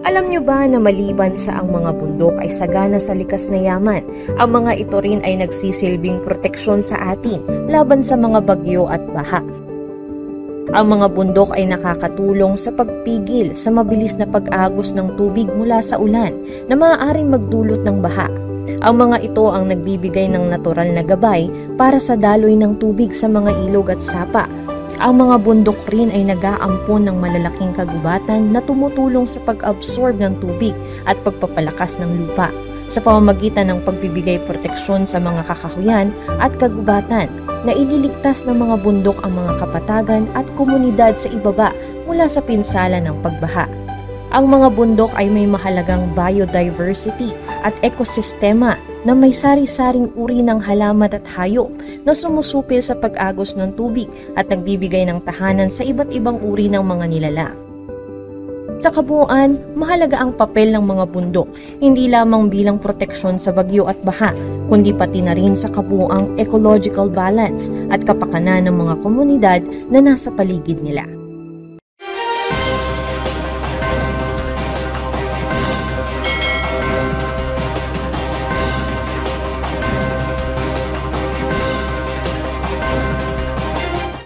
Alam nyo ba na maliban sa ang mga bundok ay sagana sa likas na yaman, ang mga ito rin ay nagsisilbing proteksyon sa atin laban sa mga bagyo at baha. Ang mga bundok ay nakakatulong sa pagpigil sa mabilis na pag-agos ng tubig mula sa ulan na maaaring magdulot ng baha. Ang mga ito ang nagbibigay ng natural na gabay para sa daloy ng tubig sa mga ilog at sapa. Ang mga bundok rin ay nag-aampon ng malalaking kagubatan na tumutulong sa pag-absorb ng tubig at pagpapalakas ng lupa sa pamamagitan ng pagbibigay proteksyon sa mga kakahuyan at kagubatan na ililigtas ng mga bundok ang mga kapatagan at komunidad sa ibaba mula sa pinsala ng pagbaha. Ang mga bundok ay may mahalagang biodiversity at ekosistema na may sari-saring uri ng halaman at hayop na sumusupil sa pag-agos ng tubig at nagbibigay ng tahanan sa iba't ibang uri ng mga nilalang. Sa kabuuan, mahalaga ang papel ng mga bundok, hindi lamang bilang proteksyon sa bagyo at baha, kundi pati na rin sa kabuuang ecological balance at kapakanan ng mga komunidad na nasa paligid nila.